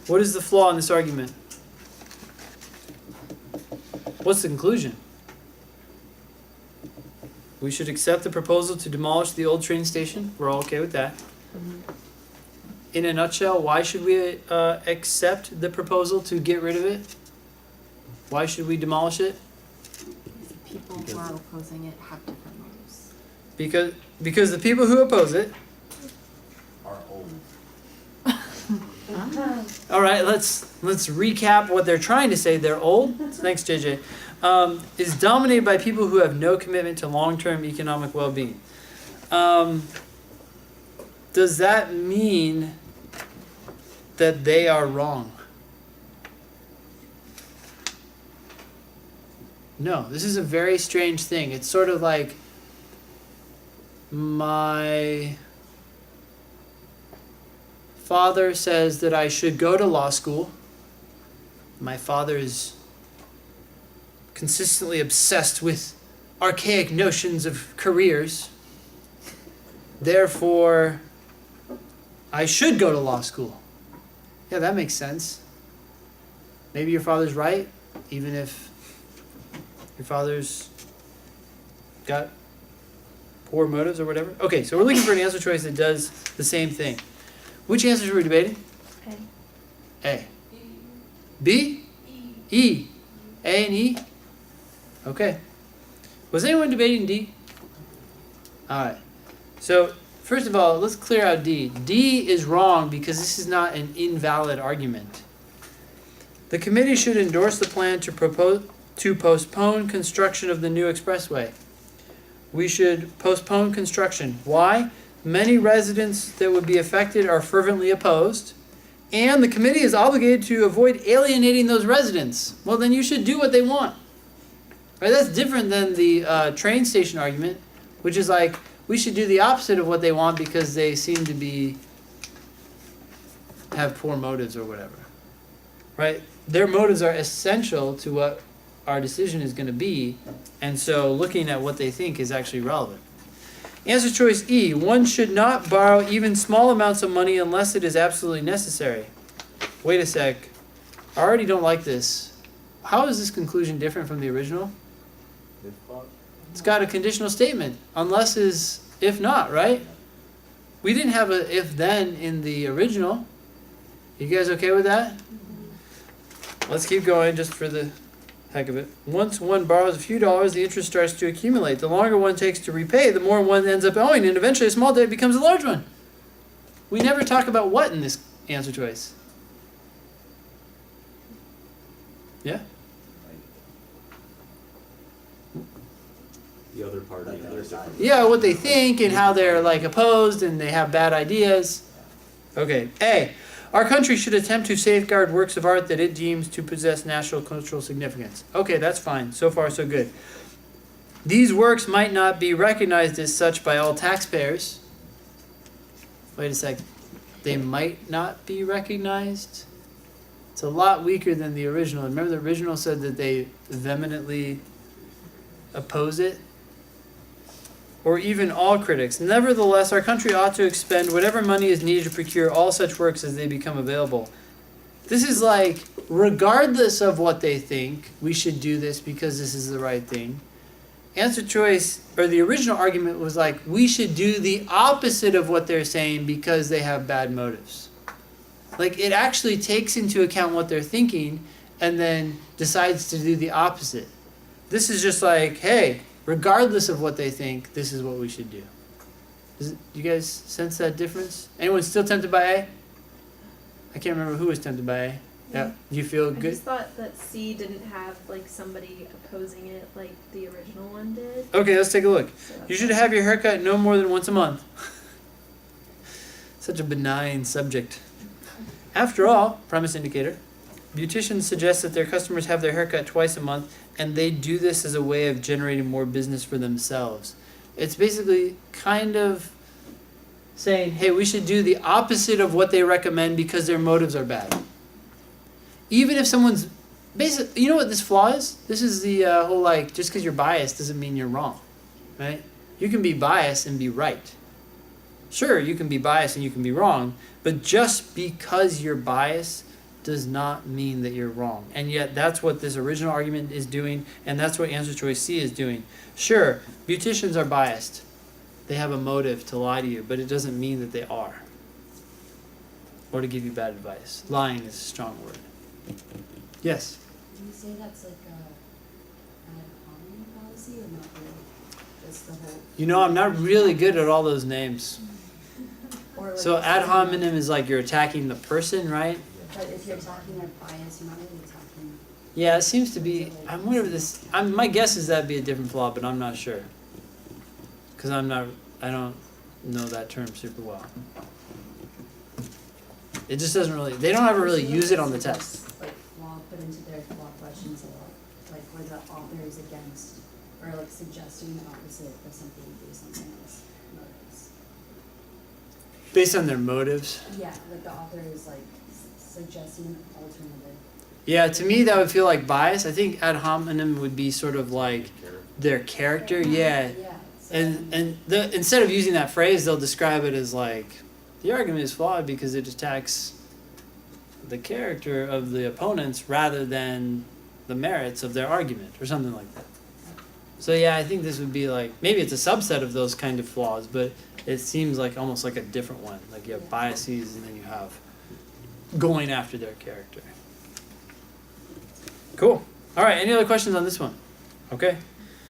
What is the flaw in this argument? What's the conclusion? We should accept the proposal to demolish the old train station. We're all okay with that. In a nutshell, why should we accept the proposal to get rid of it? Why should we demolish it? People who are opposing it have different motives. Because the people who oppose it Are old. all right, let's recap what they're trying to say. They're old. Thanks, JJ. Is dominated by people who have no commitment to long-term economic well-being. Does that mean that they are wrong? No, this is a very strange thing. It's sort of like my father says that I should go to law school. My father is consistently obsessed with archaic notions of careers. Therefore, I should go to law school. Yeah, that makes sense. Maybe your father's right, even if your father's got poor motives or whatever. Okay, so we're looking for an answer choice that does the same thing. Which answers were we debating? A. B? E. A and E? Okay. Was anyone debating D? Alright. So, first of all, let's clear out D. D is wrong because this is not an invalid argument. The committee should endorse the plan to postpone construction of the new expressway. We should postpone construction. Why? Many residents that would be affected are fervently opposed, and the committee is obligated to avoid alienating those residents. Well, then you should do what they want. Right? That's different than the train station argument, which is like, we should do the opposite of what they want because they seem to have poor motives or whatever. Right? Their motives are essential to what our decision is going to be, and so looking at what they think is actually relevant. Answer choice E, one should not borrow even small amounts of money unless it is absolutely necessary. Wait a sec, I already don't like this. How is this conclusion different from the original? It's got a conditional statement. Unless is if not, right? We didn't have a if then in the original. You guys okay with that? Let's keep going just for the heck of it. Once one borrows a few dollars, the interest starts to accumulate. The longer one takes to repay, the more one ends up owing, and eventually a small debt becomes a large one. We never talk about what in this answer choice. Yeah? The other party, the other side. Yeah, what they think and how they're like opposed and they have bad ideas. Okay. A. Our country should attempt to safeguard works of art that it deems to possess national cultural significance. Okay, that's fine. So far, so good. These works might not be recognized as such by all taxpayers. Wait a sec. They might not be recognized? It's a lot weaker than the original. Remember the original said that they vehemently oppose it? Or even all critics. Nevertheless, our country ought to expend whatever money is needed to procure all such works as they become available. This is like, regardless of what they think, we should do this because this is the right thing. Answer choice, or the original argument was like, we should do the opposite of what they're saying because they have bad motives. Like, it actually takes into account what they're thinking and then decides to do the opposite. This is just like, hey, regardless of what they think, this is what we should do. You guys sense that difference? Anyone still tempted by A? I can't remember who was tempted by A. Yeah. Do you feel good? I just thought that C didn't have like somebody opposing it like the original one did. Okay, let's take a look. So You should have your haircut no more than once a month. Such a benign subject. After all, premise indicator, beauticians suggest that their customers have their haircut twice a month, and they do this as a way of generating more business for themselves. It's basically kind of saying, hey, we should do the opposite of what they recommend because their motives are bad. Even if someone's basically, you know what this flaw is? This is the whole like, just because you're biased doesn't mean you're wrong, right? You can be biased and be right. Sure, you can be biased and you can be wrong, but just because you're biased does not mean that you're wrong. And yet that's what this original argument is doing, and that's what answer choice C is doing. Sure, beauticians are biased. They have a motive to lie to you, but it doesn't mean that they are. Or to give you bad advice. Lying is a strong word. Yes? Do you say that's like a ad hominem fallacy or not really? Just the whole. You know, I'm not really good at all those names. Or like So ad hominem is like you're attacking the person, right? But if you're attacking their bias, you're not really attacking. Yeah, it seems to be. I'm wondering if this. My guess is that'd be a different flaw, but I'm not sure. Because I don't know that term super well. It just doesn't really. They don't ever really use it on the test. Like flaw put into their flaw questions a lot, like where the author is against or like suggesting the opposite of something based on someone's motives. Based on their motives. Yeah, like the author is like suggesting an alternative. Yeah, to me that would feel like bias. I think ad hominem would be sort of like their character. Yeah. Yeah. So, And instead of using that phrase, they'll describe it as like, the argument is flawed because it attacks the character of the opponents rather than the merits of their argument or something like that. So yeah, I think this would be like, maybe it's a subset of those kind of flaws, but it seems like almost like a different one. Like you have biases and then you have going after their character. Cool. All right, any other questions on this one? Okay.